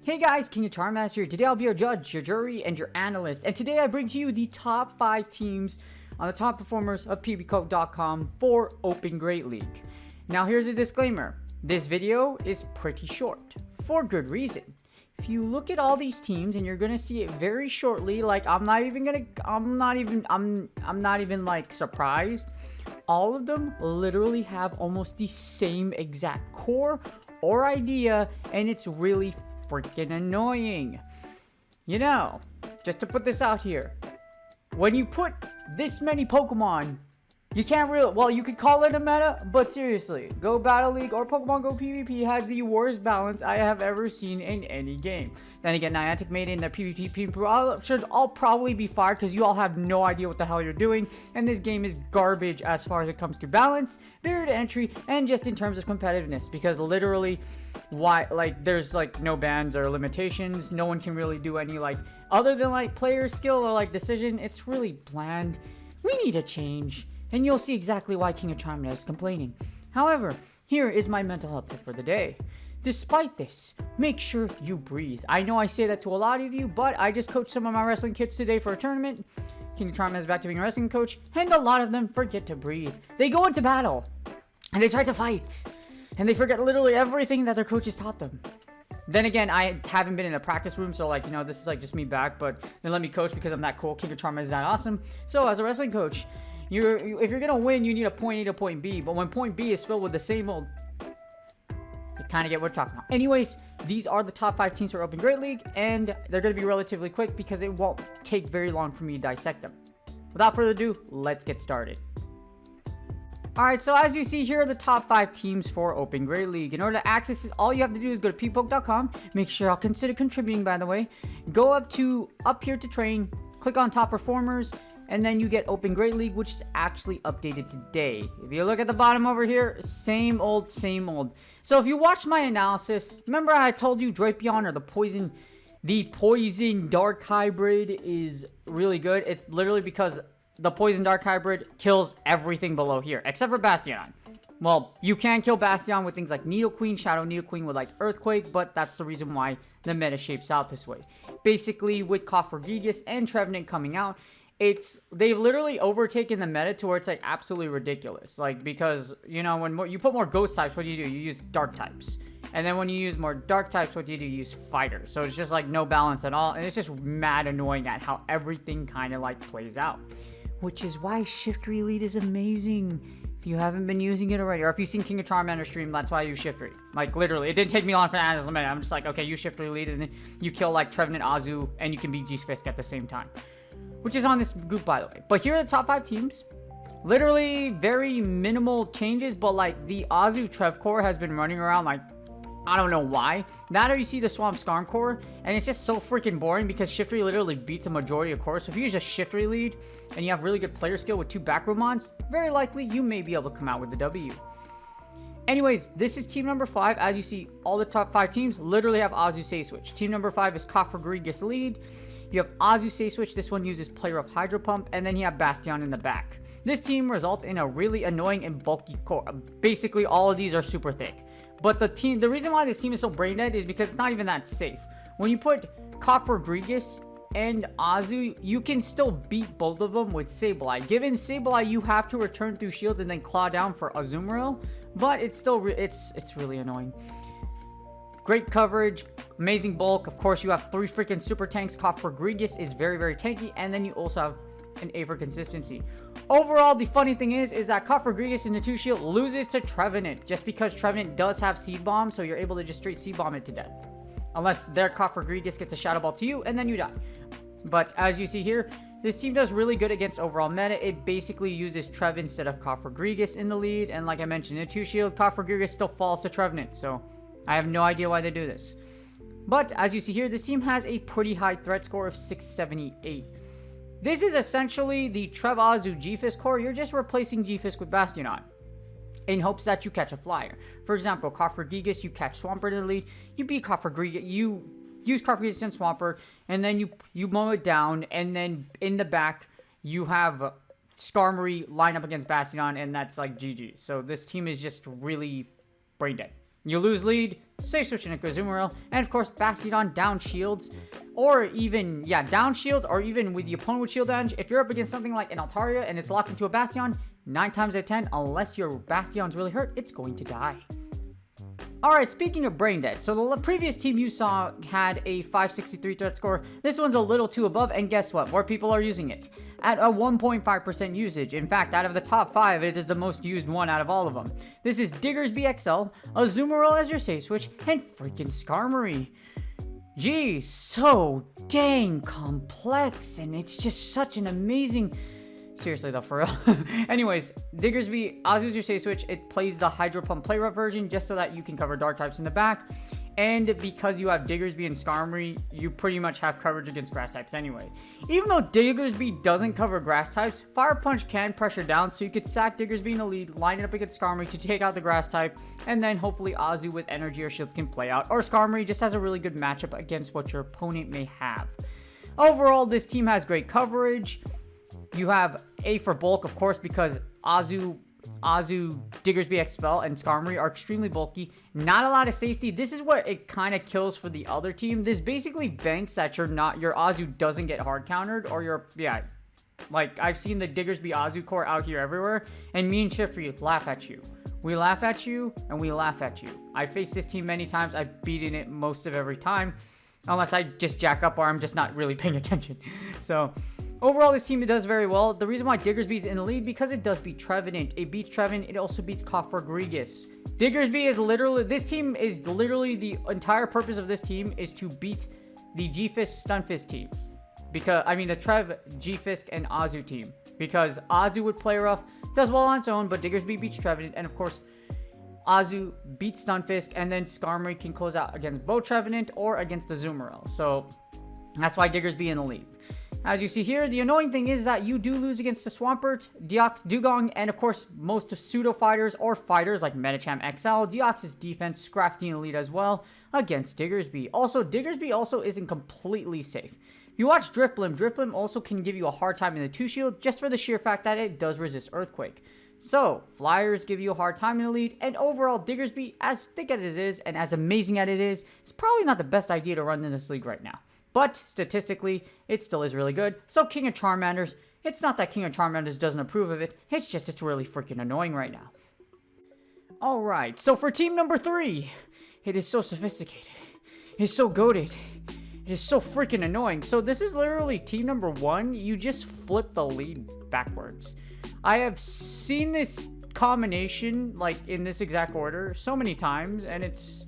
Hey guys, King of Charmass here. Today I'll be your judge, your jury, and your analyst. And today I bring to you the top 5 teams on the top performers of PBCode.com for Open Great League. Now here's a disclaimer. This video is pretty short, for good reason. If you look at all these teams, and you're gonna see it very shortly, like I'm not even like surprised. All of them literally have almost the same exact core or idea, and it's really freaking annoying. You know, just to put this out here, when you put this many Pokemon, you can't really, well, you could call it a meta, but seriously, Go Battle League or Pokemon Go PvP has the worst balance I have ever seen in any game. Then again, Niantic made it in their PvP people should all probably be fired because you all have no idea what the hell you're doing, and this game is garbage as far as it comes to balance, barrier to entry, and just in terms of competitiveness, because literally, why, like, there's like no bans or limitations, no one can really do any, like, other than like player skill or like decision, it's really bland. We need a change. And you'll see exactly why King of Charmass is complaining. However, here is my mental health tip for the day. Despite this, make sure you breathe. I know I say that to a lot of you, but I just coached some of my wrestling kids today for a tournament. King of Charmass is back to being a wrestling coach, and a lot of them forget to breathe. They go into battle, and they try to fight, and they forget literally everything that their coaches taught them. Then again, I haven't been in a practice room, so like, you know, this is like just me back, but they let me coach because I'm that cool. King of Charmass is that awesome. So as a wrestling coach, if you're gonna win, you need a point A to point B. But when point B is filled with the same old, you kind of get what we're talking about. Anyways, these are the top 5 teams for Open Great League, and they're gonna be relatively quick because it won't take very long for me to dissect them. Without further ado, let's get started. Alright, so as you see, here are the top 5 teams for Open Great League. In order to access this, all you have to do is go to ppoke.com. Make sure I'll consider contributing, by the way. Go up here to train, click on top performers, and then you get Open Great League, which is actually updated today. If you look at the bottom over here, same old, same old. So if you watch my analysis, remember I told you Drapion, or the poison dark hybrid, is really good. It's literally because the poison dark hybrid kills everything below here, except for Bastion. Well, you can kill Bastion with things like Nidoqueen, Shadow Nidoqueen with like Earthquake, but that's the reason why the meta shapes out this way. Basically, with Cofagrigus and Trevenant coming out, they've literally overtaken the meta to where it's like absolutely ridiculous. Like, because, you know, when you put more ghost types, what do? You use dark types. And then when you use more dark types, what do? You use fighters. So it's just like no balance at all. And it's just mad annoying at how everything kind of like plays out. Which is why Shift Lead is amazing. If you haven't been using it already, or if you've seen King of Charmander stream, that's why I use Shift Read. Like, literally, it didn't take me long for the analyst limit. I'm just like, okay, use Shift Lead, and then you kill like Trevenant, Azu, and you can beat G-Fisk at the same time. Which is on this group, by the way. But here are the top 5 teams. Literally very minimal changes, but like the Azu Trev core has been running around like, I don't know why. Now you see the Swamp Skarn core, and it's just so freaking boring because Shiftry literally beats a majority of cores. So if you use a Shiftry lead and you have really good player skill with 2 backroom mons, very likely you may be able to come out with the W. Anyways, this is team number 5. As you see, all the top 5 teams literally have Azu Say Switch. Team number 5 is Cofagrigus lead. You have Azu Say Switch. This one uses Player of Hydro Pump, and then you have Bastion in the back. This team results in a really annoying and bulky core. Basically, all of these are super thick. But the reason why this team is so brain dead is because it's not even that safe. When you put Cofagrigus and Azu, you can still beat both of them with Sableye. Given Sableye, you have to return through shields and then claw down for Azumarill, but it's still it's really annoying. Great coverage, amazing bulk. Of course, you have 3 freaking super tanks. Cofagrigus is very, very tanky, and then you also have an A for consistency. Overall, the funny thing is that Cofagrigus in the 2 shield loses to Trevenant, just because Trevenant does have Seed Bomb, so you're able to just straight Seed Bomb it to death. Unless their Cofagrigus gets a Shadow Ball to you, and then you die. But as you see here, this team does really good against overall meta. It basically uses Trev instead of Cofagrigus in the lead, and like I mentioned, in 2 shield, Cofagrigus still falls to Trevenant, so I have no idea why they do this. But as you see here, this team has a pretty high threat score of 678. This is essentially the Trev Azu G-Fisk core. You're just replacing G-Fisk with Bastion. in hopes that you catch a flyer. For example, Coffer-Gigas, you catch Swampert in the lead, you beat Coffer-Gigas, you use Coffer-Gigas and Swampert, and then you mow it down, and then in the back, you have Skarmory line up against Bastion, and that's like GG. So this team is just really brain dead. You lose lead, safe switch into Azumarill, and of course Bastion down shields, or even, down shields, or even with the opponent with shield damage. If you're up against something like an Altaria and it's locked into a Bastion, 9 times out of 10, unless your Bastion's really hurt, it's going to die. Alright, speaking of brain dead, so the previous team you saw had a 563 threat score. This one's a little too above, and guess what? More people are using it. At a 1.5% usage. In fact, out of the top 5, it is the most used one out of all of them. This is Diggersby XL, Azumarill as your safe switch, and freaking Skarmory. Geez, so dang complex, and it's just such an amazing... Seriously though, for real. Anyways, Diggersby, Azu's your safe switch. It plays the Hydro Pump play rough version just so that you can cover dark types in the back. And because you have Diggersby and Skarmory, you pretty much have coverage against grass types anyways. Even though Diggersby doesn't cover grass types, Fire Punch can pressure down, so you could sack Diggersby in the lead, line it up against Skarmory to take out the grass type, and then hopefully Azu with energy or shield can play out, or Skarmory just has a really good matchup against what your opponent may have. Overall, this team has great coverage. You have A for bulk, of course, because Azu, Diggersby XL, and Skarmory are extremely bulky. Not a lot of safety. This is what it kind of kills for the other team. This basically banks that your Azu doesn't get hard countered, or like I've seen the Diggersby Azu core out here everywhere, and me and Shifty laugh at you. We laugh at you, and we laugh at you. I faced this team many times. I've beaten it most of every time, unless I just jack up or I'm just not really paying attention. So... overall, this team does very well. The reason why Diggersby is in the lead, because it does beat Trevenant. It beats Trevenant. It also beats Coffer-Gigas. Diggersby is literally... this team is literally... the entire purpose of this team is to beat the G-Fisk Stunfisk team. Because... I mean, the Trev, G-Fisk, and Azu team. Because Azu would play rough, does well on its own, but Diggersby beats Trevenant. And, of course, Azu beats Stunfisk, and then Skarmory can close out against both Trevenant or against the Azumarill. So, that's why Diggersby in the lead. As you see here, the annoying thing is that you do lose against the Swampert, Deox, Dugong, and of course, most pseudo fighters or fighters like Medicham XL. Deox's defense, Scrafty in the lead as well against Diggersby. Also, Diggersby also isn't completely safe. If you watch Drifblim, Drifblim also can give you a hard time in the 2-shield just for the sheer fact that it does resist Earthquake. So, Flyers give you a hard time in the lead, and overall, Diggersby, as thick as it is and as amazing as it is, it's probably not the best idea to run in this league right now. But, statistically, it still is really good. So, King of Charmanders, it's not that King of Charmanders doesn't approve of it, it's just it's really freaking annoying right now. Alright, so for team number 3, it is so sophisticated, it is so goated, it is so freaking annoying. So, this is literally team number 1, you just flip the lead backwards. I have seen this combination, like, in this exact order so many times, and it's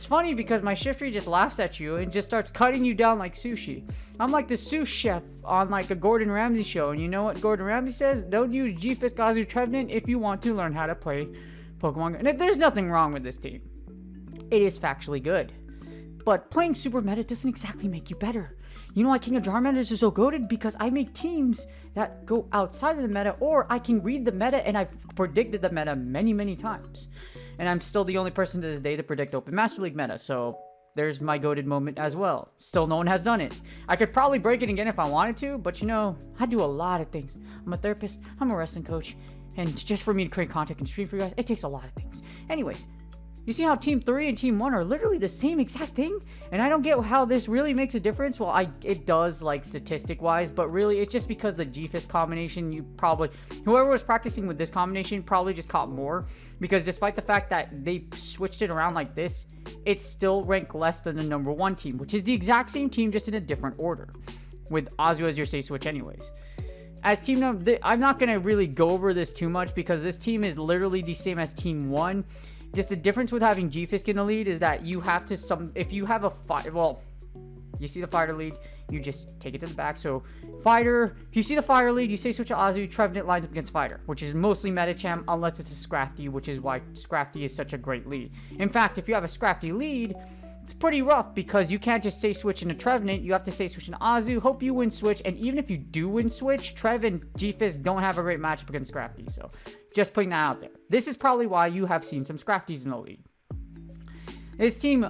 funny because my shifter just laughs at you and just starts cutting you down like sushi. I'm like the sous chef on like a Gordon Ramsay show, and you know what Gordon Ramsay says? Don't use G-Fisk, Azu, Trevenant if you want to learn how to play Pokemon. And there's nothing wrong with this team. It is factually good. But playing super meta doesn't exactly make you better. You know why King of Charmanders is so goated? Because I make teams that go outside of the meta, or I can read the meta, and I've predicted the meta many, many times. And I'm still the only person to this day to predict Open Master League meta, so there's my goated moment as well. Still, no one has done it. I could probably break it again if I wanted to, but you know, I do a lot of things. I'm a therapist, I'm a wrestling coach, and just for me to create content and stream for you guys, it takes a lot of things. Anyways, you see how Team 3 and Team 1 are literally the same exact thing? And I don't get how this really makes a difference. Well, it does, like, statistic-wise, but really, it's just because the G-Fisk combination, whoever was practicing with this combination probably just caught more. Because despite the fact that they switched it around like this, it's still ranked less than the number 1 team, which is the exact same team, just in a different order. With Azu as your safe switch anyways. As team number, I'm not going to really go over this too much because this team is literally the same as Team 1. Just the difference with having G-Fisk in the lead is that you have to if you have a fighter, well, you see the fighter lead, you just take it to the back. So fighter, if you see the fire lead, you say switch to Azu, Trevenant lines up against fighter, which is mostly Medicham unless it's a Scrafty, which is why Scrafty is such a great lead. In fact, if you have a Scrafty lead, it's pretty rough because you can't just say switch into Trevenant. You have to say switch into Azu. Hope you win switch. And even if you do win switch, Trev and G-Fist don't have a great matchup against Scrafty. So just putting that out there. This is probably why you have seen some Scrafties in the league. This team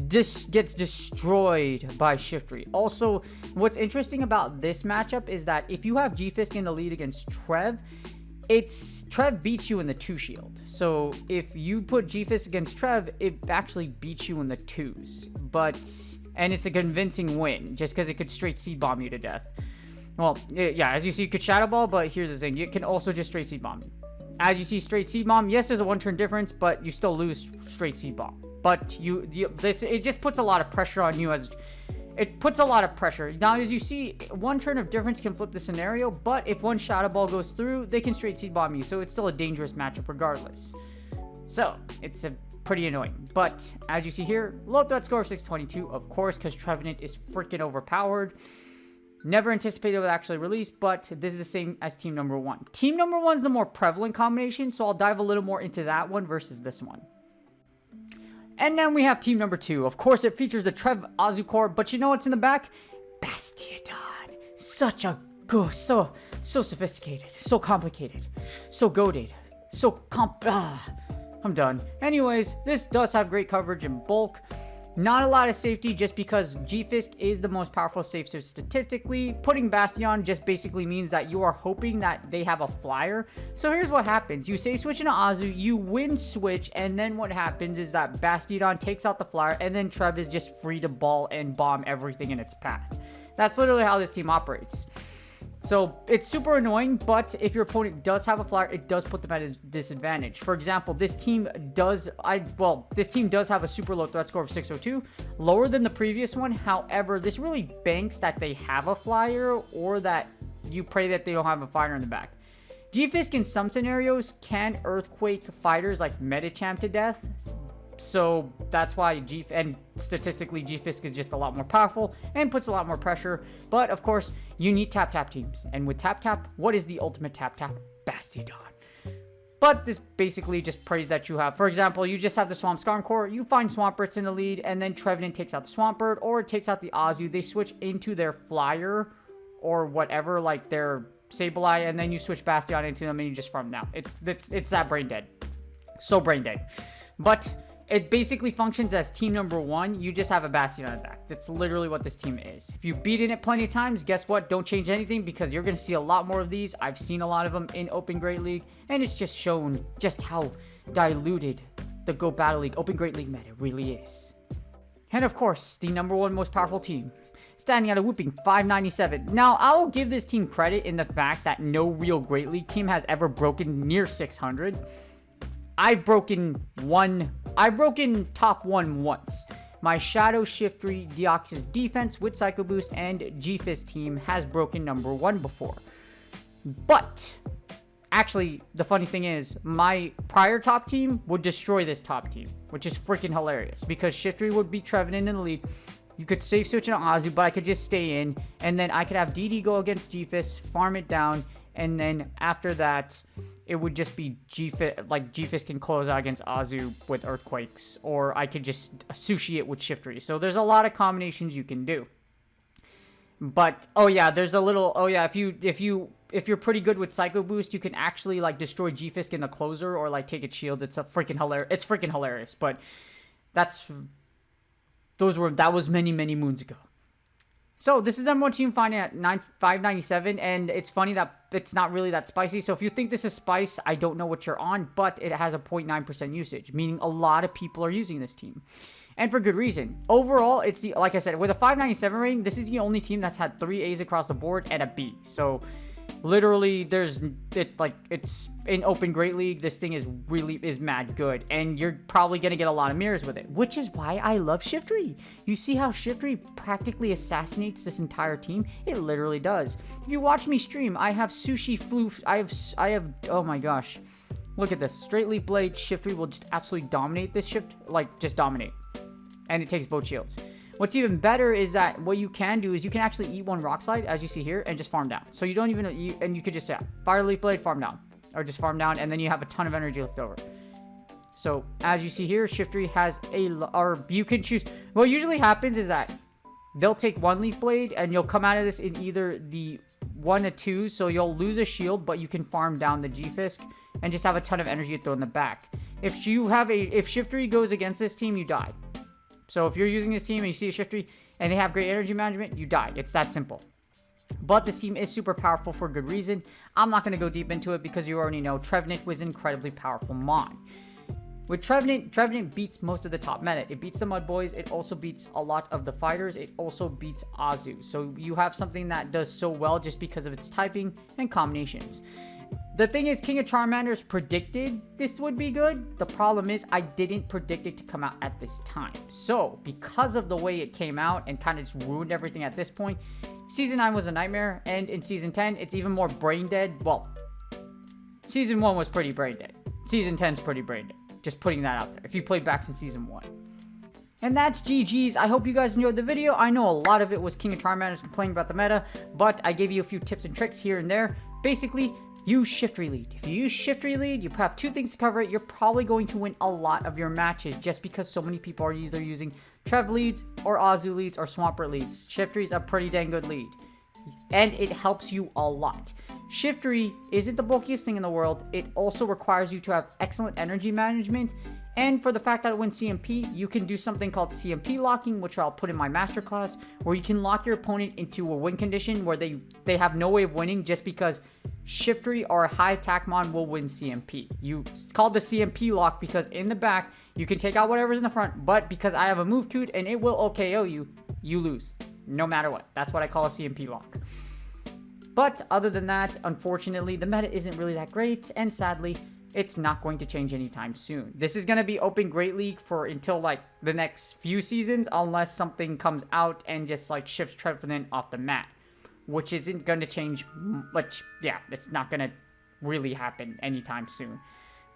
gets destroyed by Shiftry. Also, what's interesting about this matchup is that if you have G-Fist in the lead against Trev, Trev beats you in the 2 shield. So if you put G-Fist against Trev, it actually beats you in the 2s. And it's a convincing win, just because it could straight seed bomb you to death. Well, yeah, as you see, you could Shadow Ball, but here's the thing. You can also just straight seed bomb you. As you see, straight seed bomb, yes, there's a 1-turn difference, but you still lose straight seed bomb. But it just puts a lot of pressure on you It puts a lot of pressure. Now, as you see, 1 turn of difference can flip the scenario, but if 1 Shadow Ball goes through, they can straight seed bomb you, so it's still a dangerous matchup regardless. So, it's pretty annoying. But, as you see here, low threat score of 622, of course, because Trevenant is freaking overpowered. Never anticipated it would actually release, but this is the same as Team Number 1. Team Number 1 is the more prevalent combination, so I'll dive a little more into that one versus this one. And then we have Team Number 2. Of course, it features the Trev Azu core, but you know what's in the back? Bastiodon. Such a so sophisticated, so complicated, so goated, I'm done. Anyways, this does have great coverage in bulk. Not a lot of safety just because G-Fisk is the most powerful safe, so statistically, putting Bastion just basically means that you are hoping that they have a flyer. So here's what happens. You say switch into Azu, you win switch, and then what happens is that Bastion takes out the flyer, and then Trev is just free to ball and bomb everything in its path. That's literally how this team operates. So it's super annoying, but if your opponent does have a flyer, it does put them at a disadvantage. For example, this team does have a super low threat score of 602, lower than the previous one. However, this really banks that they have a flyer or that you pray that they don't have a fighter in the back. G-Fisk in some scenarios can earthquake fighters like Metachamp to death. So that's why statistically G-Fisk is just a lot more powerful and puts a lot more pressure. But of course, you need tap-tap teams. And with tap-tap, what is the ultimate tap-tap? Bastiodon. But this basically just prays that you have, for example, you just have the Swamp Skarn core, you find Swamperts in the lead, and then Trevenant takes out the Swampert, or it takes out the Azu. They switch into their flyer or whatever, like their Sableye, and then you switch Bastion into them and you just farm down. It's that brain dead. So brain dead. But it basically functions as Team Number 1. You just have a Bastion on the back. That's literally what this team is. If you've beaten it plenty of times, guess what? Don't change anything because you're going to see a lot more of these. I've seen a lot of them in Open Great League, and it's just shown just how diluted the Go Battle League Open Great League meta really is. And of course, the number 1 most powerful team, standing at a whooping 597. Now, I will give this team credit in the fact that no real Great League team has ever broken near 600. I've broken top 1 once. My Shadow Shiftry Deoxys defense with Psycho Boost and G-Fist team has broken number 1 before. But actually, the funny thing is, my prior top team would destroy this top team, which is freaking hilarious because Shiftry would beat Trevenant in the lead. You could safe switch on Azu, but I could just stay in, and then I could have DD go against G-Fist, farm it down, and then after that, it would just be G-Fist can close out against Azu with Earthquakes, or I could just sushi it with Shiftry. So there's a lot of combinations you can do. But oh yeah, there's a little if you're pretty good with Psycho Boost, you can actually like destroy G-Fisk in the closer or like take its shield. It's freaking hilarious. But that was many moons ago. So this is number 1 team finding at 597, and it's funny that it's not really that spicy. So if you think this is spice, I don't know what you're on, but it has a 0.9% usage, meaning a lot of people are using this team. And for good reason. Overall, it's like I said, with a 597 rating, this is the only team that's had 3 A's across the board and a B. So literally, it's in Open Great League, this thing is mad good, and you're probably gonna get a lot of mirrors with it, which is why I love Shiftry. You see how Shiftry practically assassinates this entire team? It literally does. If you watch me stream, I have Sushi Floof, I have oh my gosh, look at this, Straight Leaf Blade. Shiftry will just absolutely dominate this shift, like just dominate, and it takes both shields. What's even better is that what you can do is you can actually eat 1 Rock Slide, as you see here, and just farm down. So you don't even, and you could just say, Fire Leaf Blade, farm down. Or just farm down, and then you have a ton of energy left over. So as you see here, Shiftry has or you can choose. What usually happens is that they'll take one Leaf Blade and you'll come out of this in either the 1 or 2. So you'll lose a shield, but you can farm down the G-Fisk and just have a ton of energy to throw in the back. If Shiftry goes against this team, you die. So if you're using this team and you see a Shiftry and they have great energy management, you die. It's that simple. But this team is super powerful for a good reason. I'm not going to go deep into it because you already know Trevenant was an incredibly powerful mon. With Trevenant beats most of the top meta. It beats the Mud Boys. It also beats a lot of the fighters. It also beats Azu. So you have something that does so well just because of its typing and combinations. The thing is, King of Charmanders predicted this would be good. The problem is I didn't predict it to come out at this time. So because of the way it came out and kind of just ruined everything at this point, Season 9 was a nightmare. And in Season 10, it's even more brain dead. Well, Season 1 was pretty brain dead. Season 10 is pretty brain dead. Just putting that out there. If you played back since Season 1. And that's GG's. I hope you guys enjoyed the video. I know a lot of it was King of Charmanders complaining about the meta, but I gave you a few tips and tricks here and there. Basically, use Shiftry Lead. If you use Shiftry Lead, you have 2 things to cover it. You're probably going to win a lot of your matches just because so many people are either using Trev leads or Azu leads or Swampert leads. Shiftry's a pretty dang good lead. And it helps you a lot. Shiftry isn't the bulkiest thing in the world. It also requires you to have excellent energy management. And for the fact that it wins CMP, you can do something called CMP locking, which I'll put in my masterclass, where you can lock your opponent into a win condition where they have no way of winning just because Shiftry or a high attack mon will win CMP. It's called the CMP lock because in the back, you can take out whatever's in the front, but because I have a move cute and it will OKO you, you lose. No matter what. That's what I call a CMP lock. But other than that, unfortunately, the meta isn't really that great, and sadly, it's not going to change anytime soon. This is going to be open Great League for until like the next few seasons, unless something comes out and just like shifts Trevenant off the mat, which isn't going to change much. Yeah, it's not going to really happen anytime soon.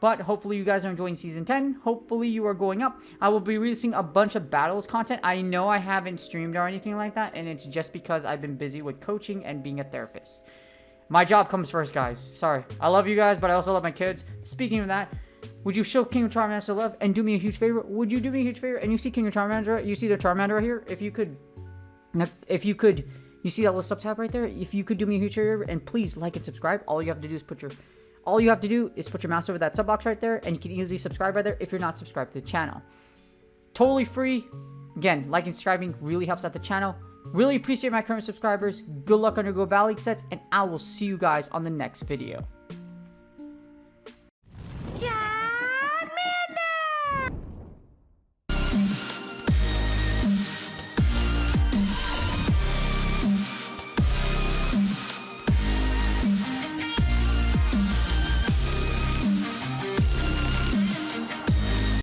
But hopefully you guys are enjoying Season 10. Hopefully you are going up. I will be releasing a bunch of battles content. I know I haven't streamed or anything like that, and it's just because I've been busy with coaching and being a therapist. My job comes first, guys. Sorry. I love you guys, but I also love my kids. Speaking of that, would you show King of Charmander love and do me a huge favor? Would you do me a huge favor? And you see King of Charmander, you see the Charmander right here? If you could, you see that little sub tab right there? If you could do me a huge favor and please like and subscribe, all you have to do is put your mouse over that sub box right there, and you can easily subscribe right there if you're not subscribed to the channel. Totally free. Again, liking and subscribing really helps out the channel. Really appreciate my current subscribers. Good luck on your Go Battle League sets, and I will see you guys on the next video.